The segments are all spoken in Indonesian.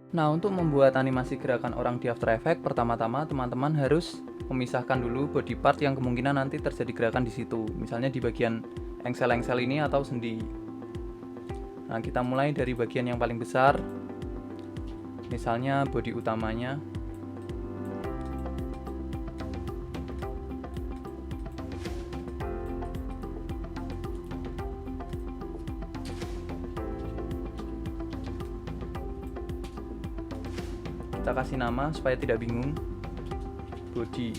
Nah, untuk membuat animasi gerakan orang di After Effects, pertama-tama teman-teman harus memisahkan dulu body part yang kemungkinan nanti terjadi gerakan di situ. Misalnya di bagian engsel-engsel ini atau sendi. Nah, kita mulai dari bagian yang paling besar. Misalnya body utamanya. Kita kasih nama supaya tidak bingung. Body.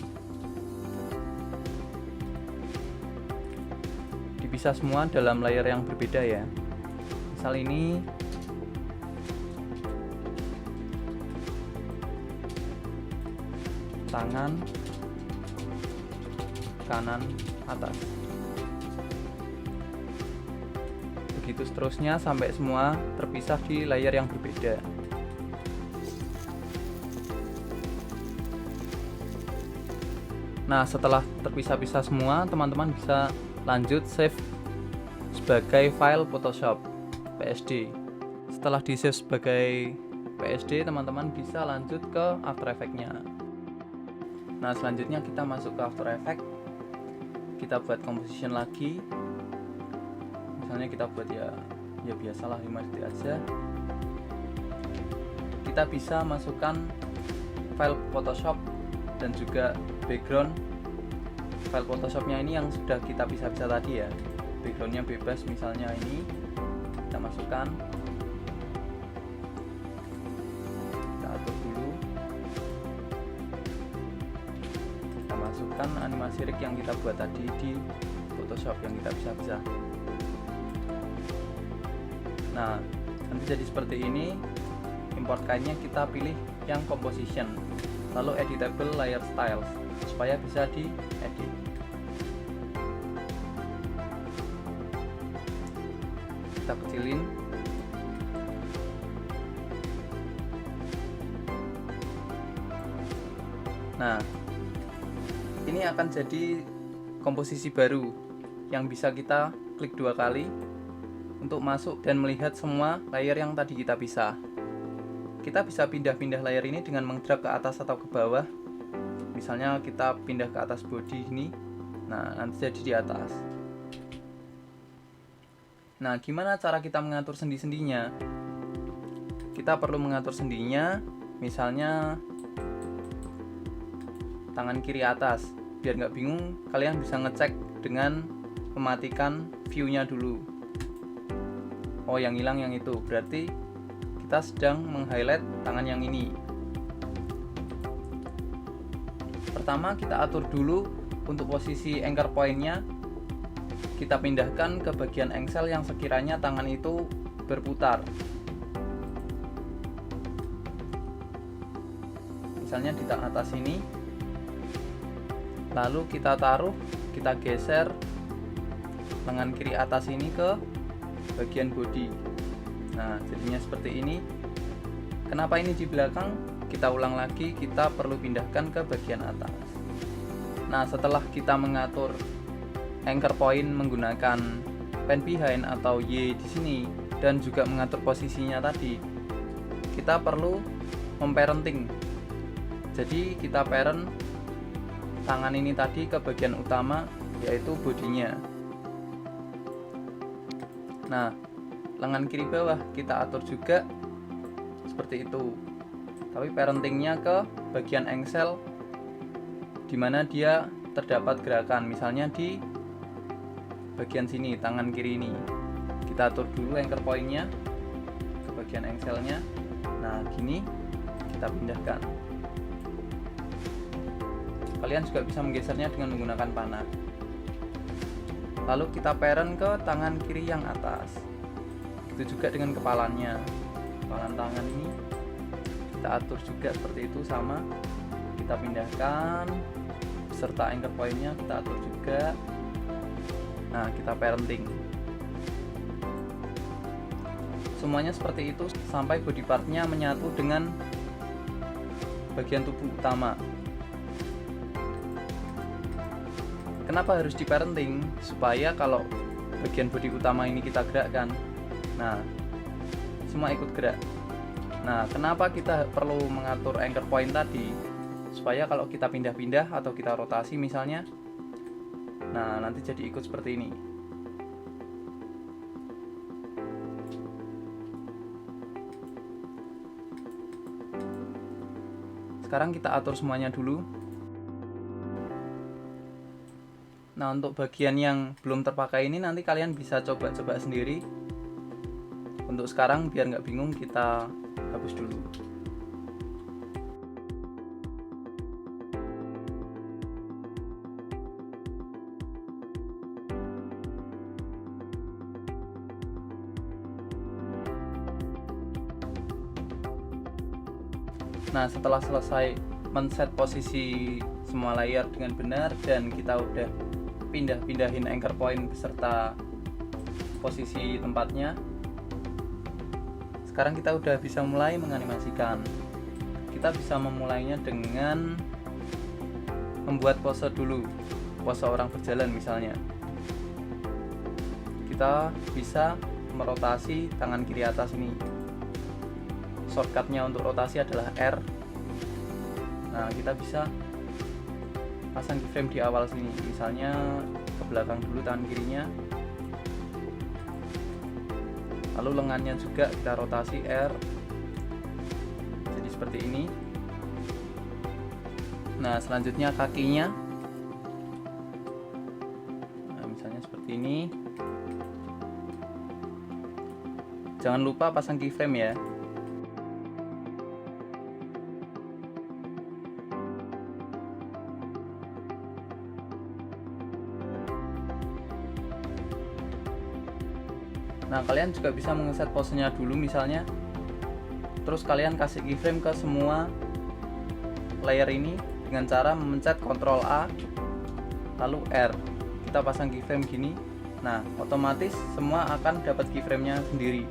Dipisah semua dalam layer yang berbeda ya. Misal ini tangan kanan atas. Begitu seterusnya sampai semua terpisah di layer yang berbeda. Nah, setelah terpisah-pisah semua, teman-teman bisa lanjut save sebagai file Photoshop PSD. Setelah di save sebagai PSD, teman-teman bisa lanjut ke After Effects-nya. Nah, selanjutnya kita masuk ke After Effects. Kita buat composition lagi. Misalnya kita buat ya biasalah 5 detik aja. Kita bisa masukkan file Photoshop dan juga background. File Photoshopnya ini yang sudah kita pisah-pisah tadi ya. Backgroundnya bebas, misalnya ini kita masukkan. Kita atur dulu. Kita masukkan animasi rig yang kita buat tadi di Photoshop yang kita pisah-pisah. Nah, nanti jadi seperti ini. Import kainnya kita pilih yang composition, lalu editable layer styles supaya bisa diedit. Kita kecilin. Nah, ini akan jadi komposisi baru yang bisa kita klik 2 kali untuk masuk dan melihat semua layer yang tadi kita pisah. Kita bisa pindah-pindah layer ini dengan mengdrag ke atas atau ke bawah. Misalnya kita pindah ke atas body ini. Nah, nanti jadi di atas. Nah, gimana cara kita mengatur sendi-sendinya? Kita perlu mengatur sendinya, misalnya tangan kiri atas. Biar nggak bingung, kalian bisa ngecek dengan mematikan view-nya dulu. Oh, yang hilang yang itu, berarti kita sedang meng-highlight tangan yang ini. Pertama kita atur dulu untuk posisi anchor point-nya. Kita pindahkan ke bagian engsel yang sekiranya tangan itu berputar. Misalnya di atas ini. Lalu kita taruh, kita geser lengan kiri atas ini ke bagian body. Nah, jadinya seperti ini. Kenapa ini di belakang? Kita ulang lagi, kita perlu pindahkan ke bagian atas. Nah, setelah kita mengatur anchor point menggunakan pen behind atau Y di sini dan juga mengatur posisinya tadi, kita perlu memparenting. Jadi kita parent tangan ini tadi ke bagian utama, yaitu bodinya. Nah, lengan kiri bawah kita atur juga seperti itu, tapi parentingnya ke bagian engsel dimana dia terdapat gerakan, misalnya di bagian sini tangan kiri ini. Kita atur dulu anchor point-nya ke bagian engselnya. Nah, gini kita pindahkan. Kalian juga bisa menggesernya dengan menggunakan panah. Lalu kita parent ke tangan kiri yang atas. Itu juga dengan kepalanya. Kepalan tangan ini kita atur juga seperti itu, sama. Kita pindahkan beserta anchor point-nya kita atur juga. Nah, kita parenting. Semuanya seperti itu sampai body part-nya menyatu dengan bagian tubuh utama. Kenapa harus di parenting? Supaya kalau bagian body utama ini kita gerakkan, nah semua ikut gerak. Nah, kenapa kita perlu mengatur anchor point tadi? Supaya kalau kita pindah-pindah atau kita rotasi misalnya, nah nanti jadi ikut seperti ini. Sekarang kita atur semuanya dulu. Nah, untuk bagian yang belum terpakai ini nanti kalian bisa coba-coba sendiri. Untuk sekarang biar nggak bingung, kita hapus dulu. Nah, setelah selesai men-set posisi semua layer dengan benar dan kita udah pindahin anchor point beserta posisi tempatnya, sekarang kita udah bisa mulai menganimasikan. Kita bisa memulainya dengan membuat pose dulu, pose orang berjalan misalnya. Kita bisa merotasi tangan kiri atas ini. Shortcutnya untuk rotasi adalah R. Nah, kita bisa pasang keyframe di awal sini, misalnya ke belakang dulu tangan kirinya, lalu lengannya juga kita rotasi R, jadi seperti ini. Nah, selanjutnya kakinya, nah, misalnya seperti ini. Jangan lupa pasang keyframe ya. Nah, kalian juga bisa mengeset posenya dulu misalnya, terus kalian kasih keyframe ke semua layer ini dengan cara memencet Ctrl A lalu R. Kita pasang keyframe gini. Nah, otomatis semua akan dapat keyframe-nya sendiri.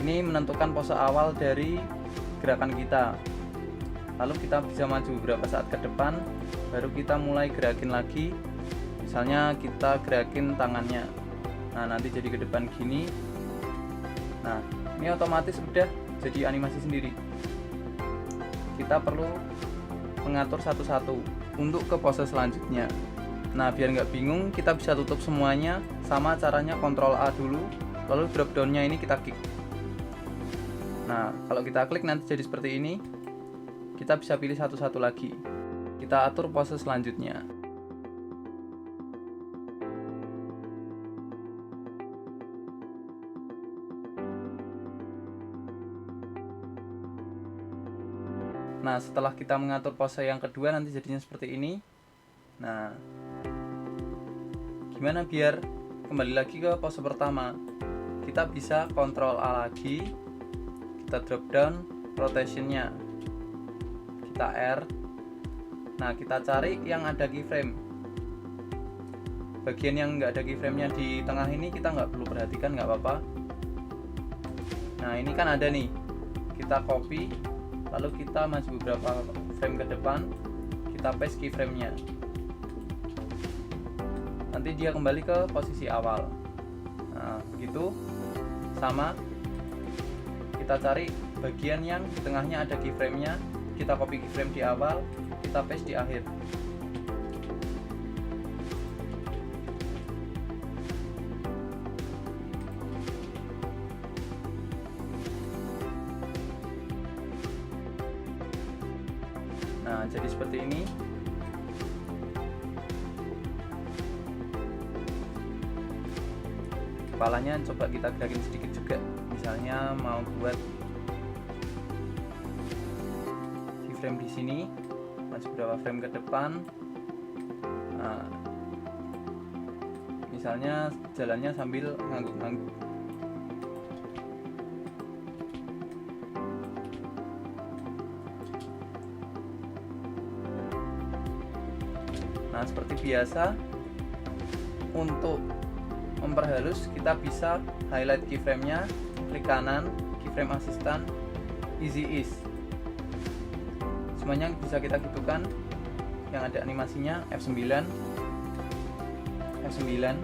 Ini menentukan pose awal dari gerakan kita. Lalu kita bisa maju beberapa saat ke depan, baru kita mulai gerakin lagi. Misalnya kita gerakin tangannya. Nah, nanti jadi ke depan gini. Nah, ini otomatis udah jadi animasi sendiri. Kita perlu mengatur satu-satu untuk ke pose selanjutnya. Nah, biar nggak bingung, kita bisa tutup semuanya. Sama caranya Ctrl A dulu, lalu drop down-nya ini kita klik. Nah, kalau kita klik nanti jadi seperti ini. Kita bisa pilih satu-satu lagi. Kita atur pose selanjutnya. Nah, setelah kita mengatur pose yang kedua nanti jadinya seperti ini. Nah, gimana biar kembali lagi ke pose pertama? Kita bisa Ctrl A lagi, kita drop down rotationnya, kita R. Nah, kita cari yang ada keyframe. Bagian yang nggak ada keyframe-nya di tengah ini kita nggak perlu perhatikan, nggak apa-apa. Nah, ini kan ada nih, kita copy, lalu kita maju beberapa frame ke depan, kita paste keyframe-nya. Nanti dia kembali ke posisi awal. Nah, begitu. Sama, kita cari bagian yang di tengahnya ada keyframe-nya, kita copy keyframe di awal, kita paste di akhir. Nah, jadi seperti ini. Kepalanya coba kita gerakin sedikit juga. Misalnya mau buat keyframe di sini, maju beberapa frame ke depan. Nah, misalnya jalannya sambil ngangguk-ngangguk. Nah, seperti biasa, untuk memperhalus kita bisa highlight keyframe-nya, klik kanan, keyframe assistant, easy ease. Semuanya bisa kita hidupkan yang ada animasinya, F9, F9,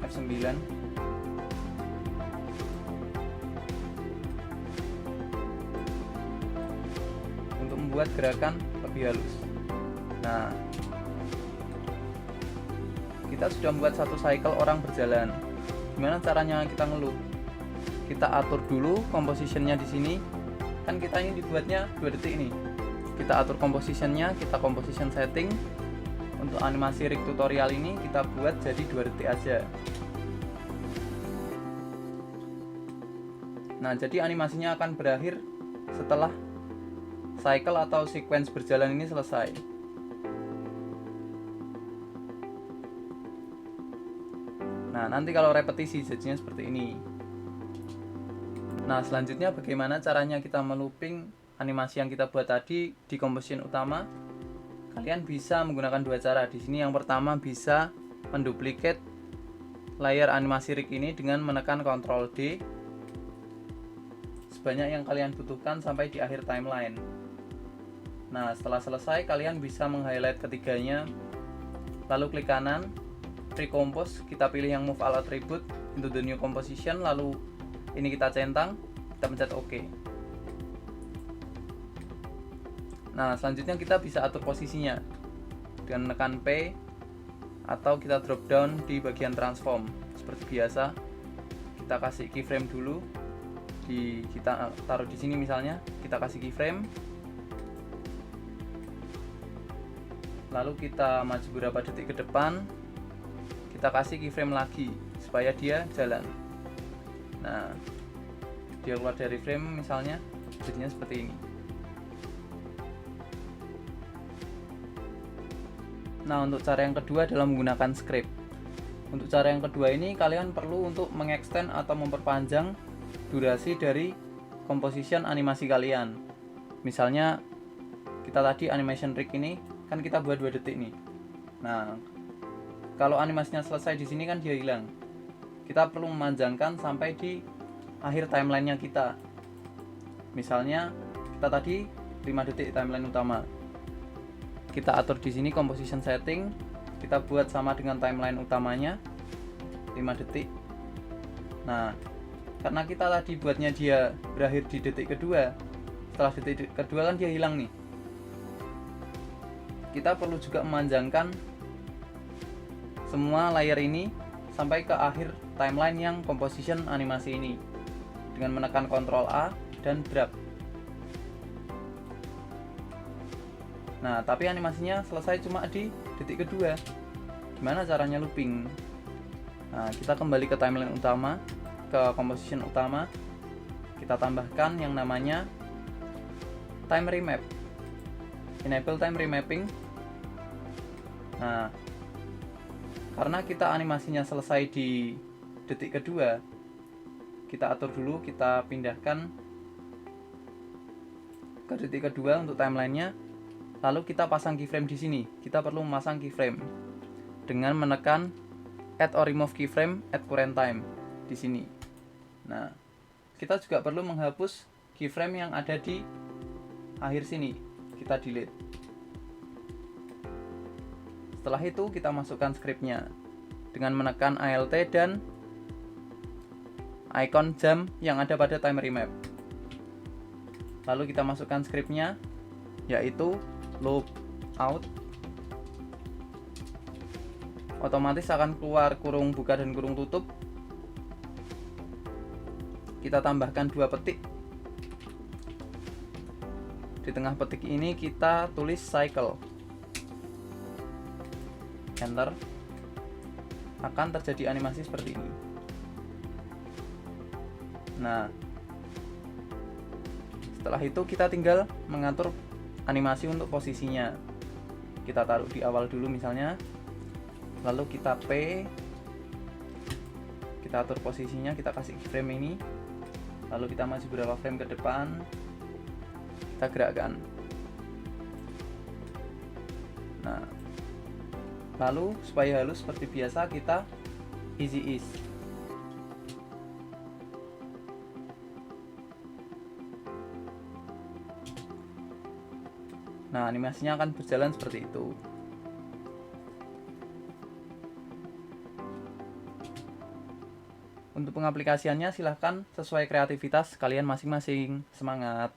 F9. membuat gerakan lebih halus. Nah, kita sudah membuat satu cycle orang berjalan. Gimana caranya kita ngeloop? Kita atur dulu compositionnya di sini. Kan kita ini dibuatnya 2 detik ini. Kita atur compositionnya, kita composition setting. Untuk animasi rig tutorial ini kita buat jadi 2 detik aja. Nah, jadi animasinya akan berakhir setelah cycle atau sequence berjalan ini selesai. Nah, nanti kalau repetisi jadinya seperti ini. Nah, selanjutnya bagaimana caranya kita melooping animasi yang kita buat tadi di composition utama? Kalian bisa menggunakan 2 cara. Di sini yang pertama bisa menduplicate layer animasi rig ini dengan menekan Ctrl D sebanyak yang kalian butuhkan sampai di akhir timeline. Nah, setelah selesai kalian bisa meng-highlight ketiganya, lalu klik kanan, recompose, kita pilih yang move all attribute into the new composition, lalu ini kita centang, kita pencet OK. Nah, selanjutnya kita bisa atur posisinya dengan menekan P atau kita drop down di bagian transform. Seperti biasa, kita kasih keyframe dulu. Kita taruh di sini misalnya, kita kasih keyframe. Lalu kita maju beberapa detik ke depan. Kita kasih keyframe lagi supaya dia jalan. Nah, dia keluar dari frame misalnya, jadinya seperti ini. Nah, untuk cara yang kedua adalah menggunakan script. Untuk cara yang kedua ini kalian perlu untuk mengextend atau memperpanjang durasi dari composition animasi kalian. Misalnya kita tadi animation rig ini kan kita buat 2 detik nih. Nah, kalau animasinya selesai di sini kan dia hilang. Kita perlu memanjangkan sampai di akhir timelinenya kita. Misalnya kita tadi 5 detik timeline utama. Kita atur di sini composition setting, kita buat sama dengan timeline utamanya 5 detik. Nah, karena kita tadi buatnya dia berakhir di detik kedua, setelah detik kedua kan dia hilang nih. Kita perlu juga memanjangkan semua layer ini sampai ke akhir timeline yang composition animasi ini dengan menekan Ctrl A dan drag. Nah, tapi animasinya selesai cuma di detik kedua. Gimana caranya looping? Nah, kita kembali ke timeline utama, ke composition utama. Kita tambahkan yang namanya time remap. Enable time remapping. Nah, karena kita animasinya selesai di detik kedua, kita atur dulu, kita pindahkan ke detik kedua untuk timelinenya. Lalu kita pasang keyframe di sini. Kita perlu memasang keyframe dengan menekan add or remove keyframe at current time di sini. Nah, kita juga perlu menghapus keyframe yang ada di akhir sini. Kita delete. Setelah itu kita masukkan scriptnya dengan menekan Alt dan icon jam yang ada pada time remap. Lalu kita masukkan scriptnya, yaitu loop out. Otomatis akan keluar kurung buka dan kurung tutup. Kita tambahkan 2 petik. Di tengah petik ini kita tulis cycle. Enter. Akan terjadi animasi seperti ini. Nah, setelah itu kita tinggal mengatur animasi untuk posisinya. Kita taruh di awal dulu misalnya, lalu kita P, kita atur posisinya, kita kasih keyframe ini, lalu kita maju beberapa frame ke depan, kita gerakkan. Nah, lalu supaya halus seperti biasa kita easy ease. Nah, animasinya akan berjalan seperti itu. Untuk pengaplikasiannya silahkan sesuai kreativitas kalian masing-masing. Semangat!